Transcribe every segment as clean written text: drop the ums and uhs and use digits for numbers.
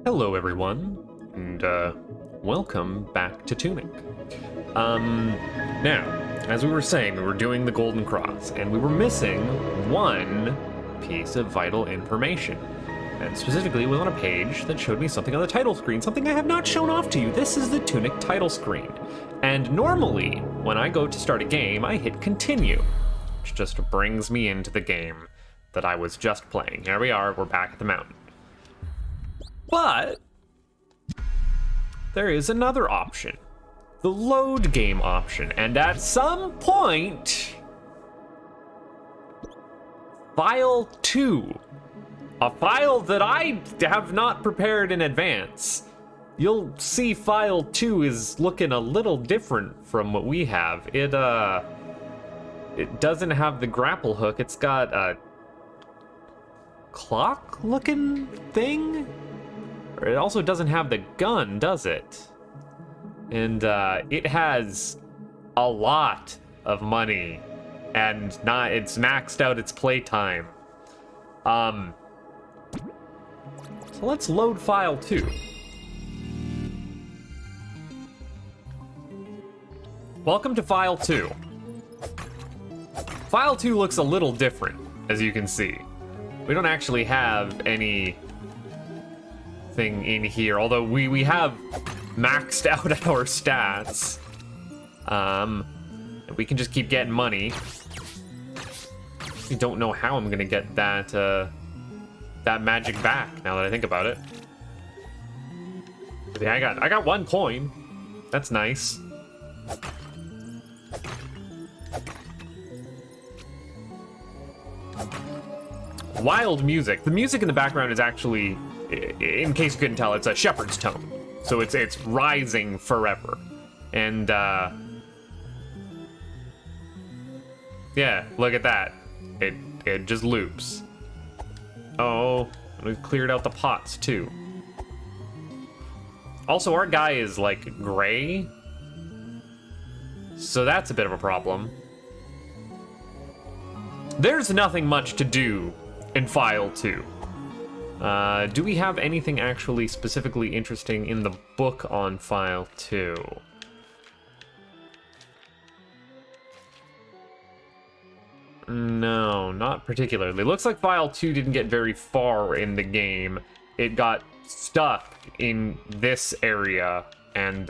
Hello everyone, and welcome back to Tunic. Now, as we were saying, we were doing the Golden Cross, and we were missing one piece of vital information. And specifically, it was on a page that showed me something on the title screen, something I have not shown off to you. This is the Tunic title screen. And normally, when I go to start a game, I hit continue, which just brings me into the game that I was just playing. Here we are, we're back at the mountain. But there is another option, the load game option, and at some point, file 2, a file that I have not prepared in advance. You'll see file 2 is looking a little different from what we have. It doesn't have the grapple hook. It's got a clock-looking thing. It also doesn't have the gun, does it? And it has a lot of money, and it's maxed out its playtime. So let's load file 2. Welcome to file 2. File 2 looks a little different, as you can see. We don't actually have any thing in here, although we have maxed out our stats. We can just keep getting money. I don't know how I'm gonna get that that magic back now that I think about it. But yeah, I got 1 coin. That's nice. Wild music. The music in the background is actually, in case you couldn't tell, it's a shepherd's tone. So it's rising forever. And yeah, look at that. It just loops. Oh, we've cleared out the pots too. Also, our guy is like gray, so that's a bit of a problem. There's nothing much to do in file 2. Do we have anything actually specifically interesting in the book on file 2? No, not particularly. Looks like file 2 didn't get very far in the game. It got stuck in this area and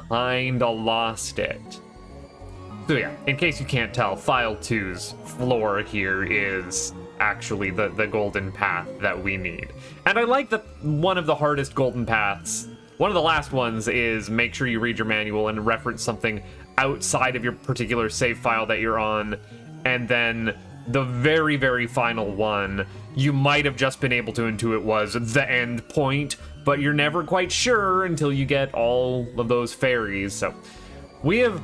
kinda lost it. So yeah, in case you can't tell, file 2's floor here is actually the golden path that we need. And I like that one of the hardest golden paths, one of the last ones, is make sure you read your manual and reference something outside of your particular save file that you're on. And then the very, very final one, you might have just been able to intuit was the end point, but you're never quite sure until you get all of those fairies. So we've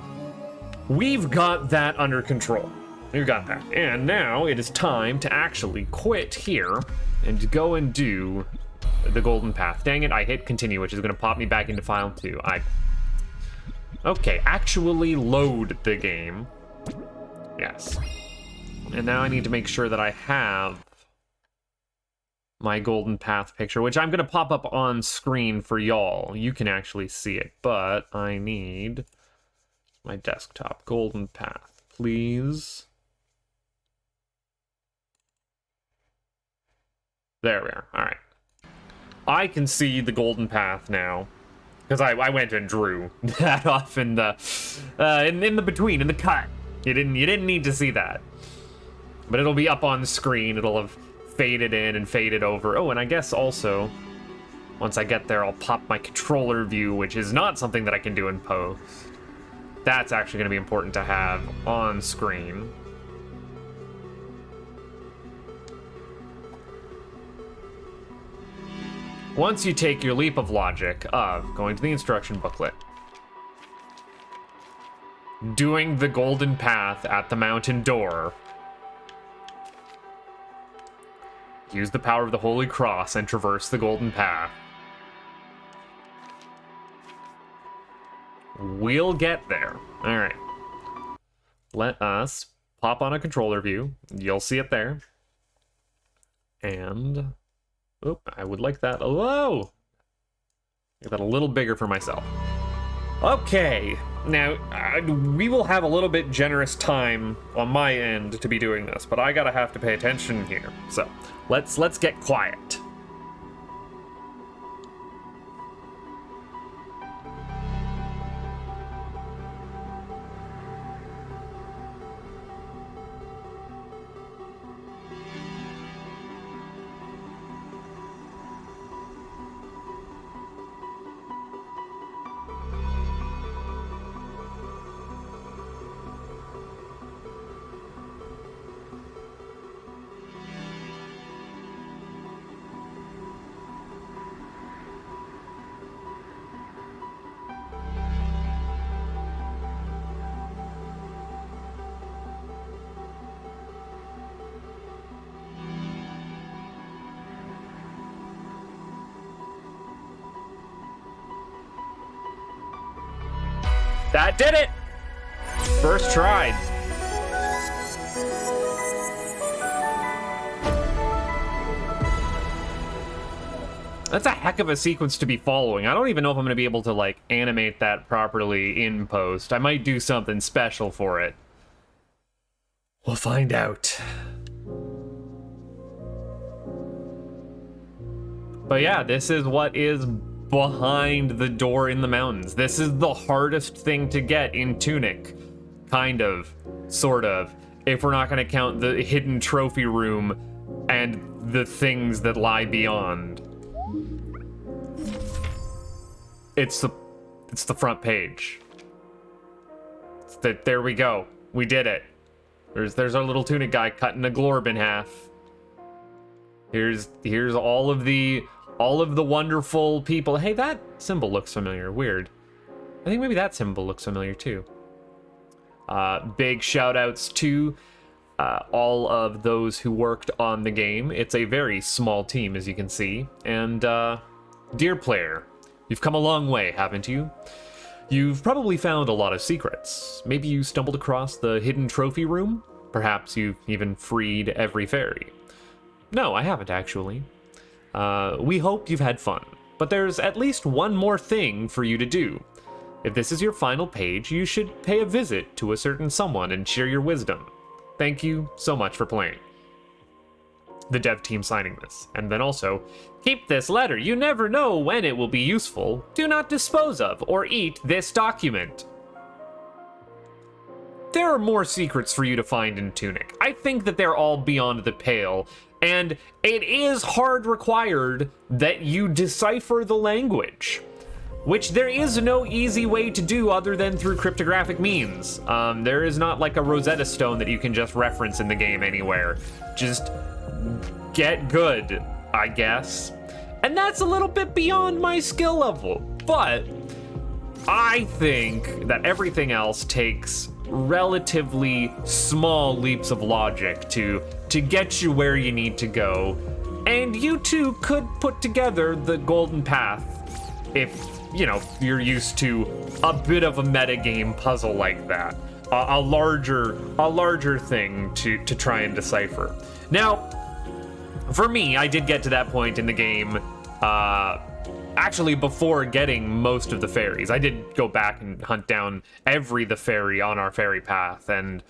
got that under control. We've got that. And now it is time to actually quit here and go and do the golden path. Dang it, I hit continue, which is going to pop me back into file 2. Okay, actually load the game. Yes. And now I need to make sure that I have my golden path picture, which I'm going to pop up on screen for y'all. You can actually see it, but I need my desktop. Golden path, please. There we are. All right. I can see the golden path now, because I went and drew that off in the between, in the cut. You didn't need to see that, but it'll be up on screen. It'll have faded in and faded over. Oh, and I guess also, once I get there, I'll pop my controller view, which is not something that I can do in post. That's actually going to be important to have on screen. Once you take your leap of logic of going to the instruction booklet, doing the golden path at the mountain door, use the power of the Holy Cross and traverse the golden path, we'll get there. All right. Let us pop on a controller view. You'll see it there. And, oh, I would like that. Whoa! Make that a little bigger for myself. Okay, now we will have a little bit generous time on my end to be doing this, but I gotta have to pay attention here. So let's get quiet. That did it! First try. That's a heck of a sequence to be following. I don't even know if I'm going to be able to, like, animate that properly in post. I might do something special for it. We'll find out. But yeah, this is what is behind the door in the mountains. This is the hardest thing to get in Tunic. Kind of. Sort of. If we're not going to count the hidden trophy room and the things that lie beyond. It's the front page. There we go. We did it. There's our little Tunic guy cutting a glorb in half. Here's all of the wonderful people. Hey, that symbol looks familiar. Weird. I think maybe that symbol looks familiar too. Big shout outs to all of those who worked on the game. It's a very small team, as you can see. And dear player, you've come a long way, haven't you? You've probably found a lot of secrets. Maybe you stumbled across the hidden trophy room? Perhaps you've even freed every fairy. No, I haven't actually. We hope you've had fun, but there's at least one more thing for you to do. If this is your final page, you should pay a visit to a certain someone and share your wisdom. Thank you so much for playing. The dev team signing this. And then also, keep this letter. You never know when it will be useful. Do not dispose of or eat this document. There are more secrets for you to find in Tunic. I think that they're all beyond the pale, and it is hard required that you decipher the language, which there is no easy way to do other than through cryptographic means. There is not like a Rosetta Stone that you can just reference in the game anywhere. Just get good, I guess. And that's a little bit beyond my skill level, but I think that everything else takes relatively small leaps of logic to get you where you need to go. And you too could put together the golden path if, you know, you're used to a bit of a metagame puzzle like that. A larger thing to try and decipher. Now, for me, I did get to that point in the game, actually before getting most of the fairies. I did go back and hunt down the fairy on our fairy path, and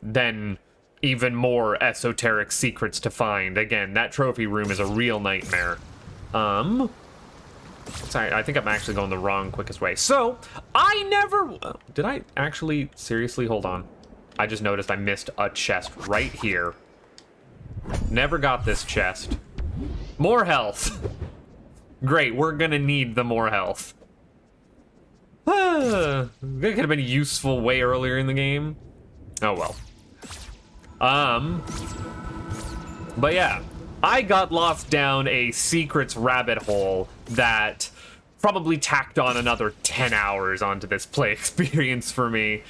then even more esoteric secrets to find. Again, that trophy room is a real nightmare. Sorry, I think I'm actually going the wrong quickest way. So, did I actually, seriously, hold on. I just noticed I missed a chest right here. Never got this chest. More health. Great, we're gonna need the more health. That could have been useful way earlier in the game. Oh well. But yeah, I got lost down a secrets rabbit hole that probably tacked on another 10 hours onto this play experience for me.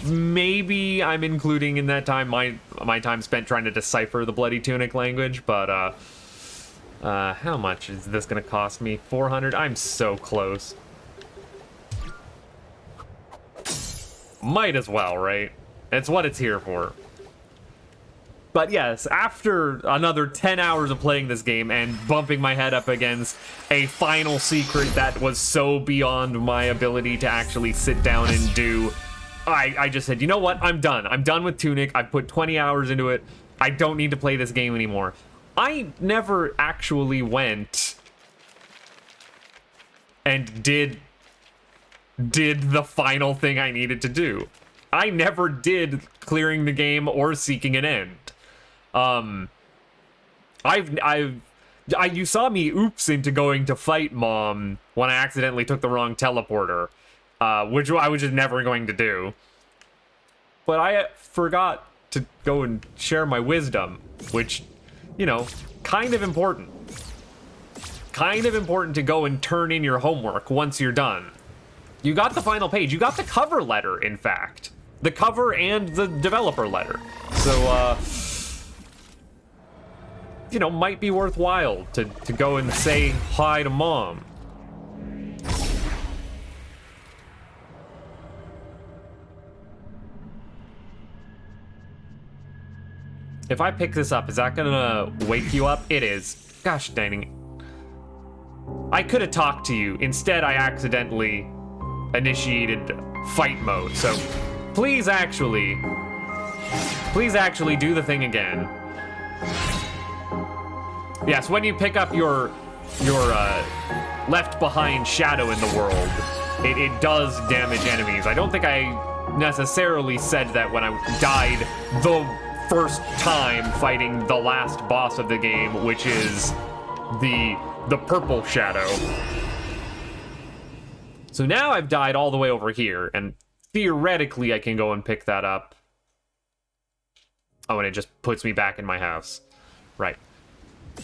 Maybe I'm including in that time my time spent trying to decipher the Bloody Tunic language, but how much is this gonna cost me? 400? I'm so close. Might as well, right? It's what it's here for. But yes, after another 10 hours of playing this game and bumping my head up against a final secret that was so beyond my ability to actually sit down and do, I just said, you know what? I'm done. I'm done with Tunic. I put 20 hours into it. I don't need to play this game anymore. I never actually went and did the final thing I needed to do. I never did clearing the game or seeking an end. You saw me oops into going to fight Mom when I accidentally took the wrong teleporter, which I was just never going to do. But I forgot to go and share my wisdom, which, you know, kind of important. Kind of important to go and turn in your homework once you're done. You got the final page. You got the cover letter, in fact. The cover and the developer letter. So, you know, might be worthwhile to go and say hi to Mom. If I pick this up, is that gonna wake you up? It is. Gosh dang it. I could have talked to you. Instead, I accidentally initiated fight mode. So please actually do the thing again. Yes, when you pick up your left behind shadow in the world, it does damage enemies. I don't think I necessarily said that when I died the first time fighting the last boss of the game, which is the purple shadow. So now I've died all the way over here, and theoretically I can go and pick that up. Oh, and it just puts me back in my house. Right.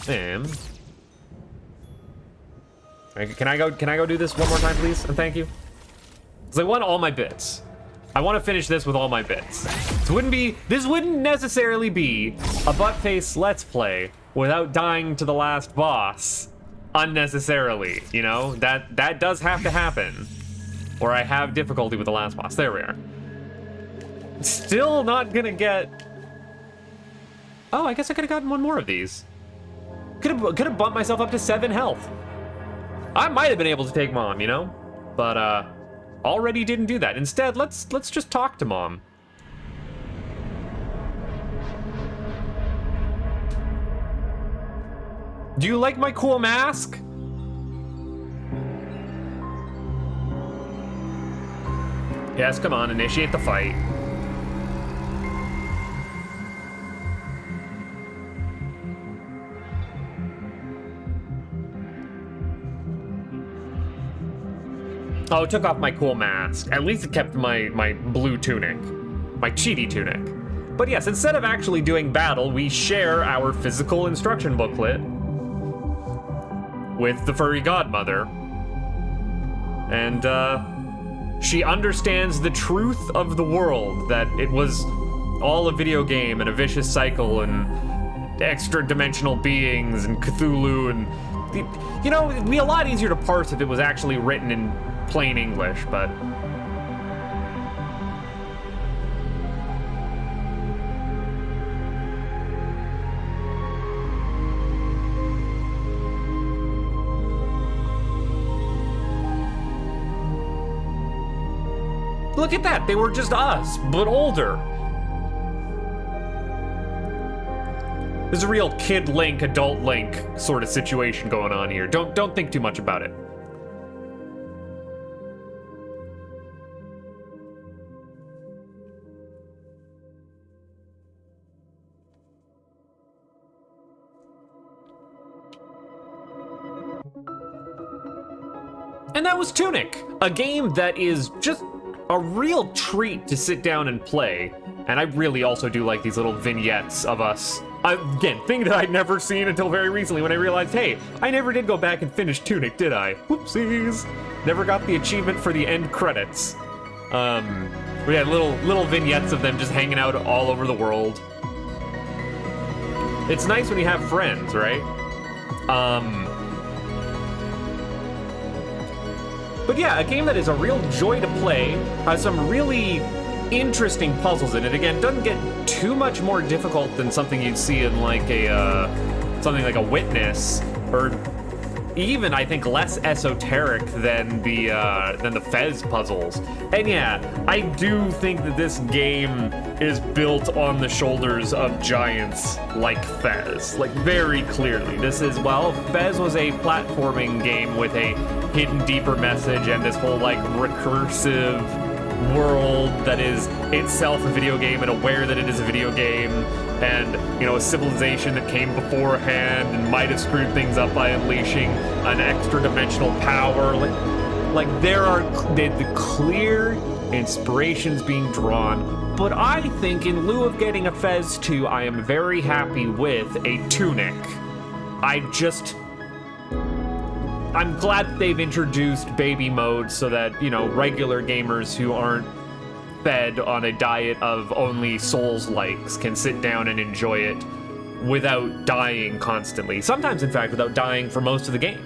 Can I go do this one more time, please? And thank you. Because I want all my bits. I want to finish this with all my bits. This wouldn't necessarily be a butt-face Let's Play without dying to the last boss unnecessarily, you know? That does have to happen. Or I have difficulty with the last boss. There we are. Still not gonna get... Oh, I guess I could have gotten one more of these. Could have bumped myself up to 7 health. I might have been able to take Mom, you know? But, already didn't do that. Instead, let's just talk to Mom. Do you like my cool mask? Yes, come on, initiate the fight. Oh, it took off my cool mask. At least it kept my blue tunic. My cheaty tunic. But yes, instead of actually doing battle, we share our physical instruction booklet with the furry godmother. And, she understands the truth of the world, that it was all a video game and a vicious cycle and extra-dimensional beings and Cthulhu and... You know, it'd be a lot easier to parse if it was actually written in plain English, but... Look at that, they were just us, but older. There's a real kid Link, adult Link sort of situation going on here. Don't think too much about it. And that was Tunic, a game that is just a real treat to sit down and play. And I really also do like these little vignettes of us. Again, thing that I'd never seen until very recently when I realized, hey, I never did go back and finish Tunic, did I? Whoopsies. Never got the achievement for the end credits. We had little vignettes of them just hanging out all over the world. It's nice when you have friends, right? But yeah, a game that is a real joy to play, has some really interesting puzzles in it. Again, doesn't get too much more difficult than something you'd see in like a something like a Witness, or even I think less esoteric than the Fez puzzles. And yeah, I do think that this game is built on the shoulders of giants like Fez, like very clearly. This is, well, Fez was a platforming game with a hidden deeper message and this whole like recursive world that is itself a video game and aware that it is a video game, and you know, a civilization that came beforehand and might have screwed things up by unleashing an extra dimensional power. Like there are the clear inspirations being drawn, but I think in lieu of getting a Fez 2, I am very happy with a Tunic. I'm glad that they've introduced baby mode so that, you know, regular gamers who aren't fed on a diet of only Souls-likes can sit down and enjoy it without dying constantly. Sometimes, in fact, without dying for most of the game.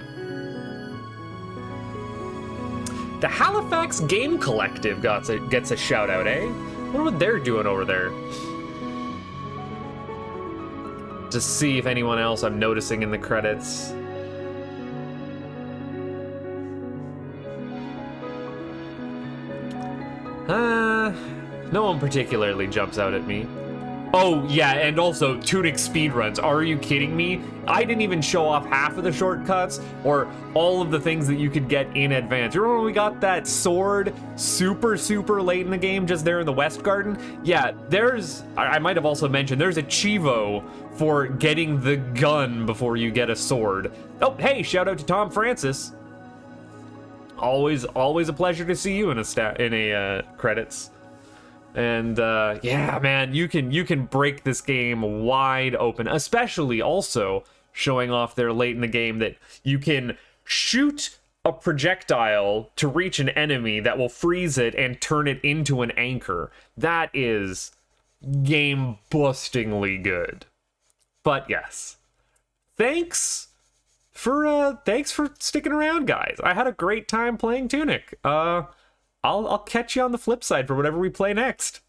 The Halifax Game Collective gets a shout out, eh? I wonder what they're doing over there. To see if anyone else I'm noticing in the credits. No one particularly jumps out at me. Oh, yeah, and also Tunic speedruns. Are you kidding me? I didn't even show off half of the shortcuts or all of the things that you could get in advance. You remember when we got that sword super late in the game, just there in the West Garden? Yeah, I might have also mentioned, there's a Chivo for getting the gun before you get a sword. Oh, hey, shout out to Tom Francis. Always a pleasure to see you in a credits. And yeah, man, you can break this game wide open, especially also showing off there late in the game that you can shoot a projectile to reach an enemy that will freeze it and turn it into an anchor. That is game-bustingly good. But yes, thanks for sticking around, guys. I had a great time playing Tunic. I'll catch you on the flip side for whatever we play next.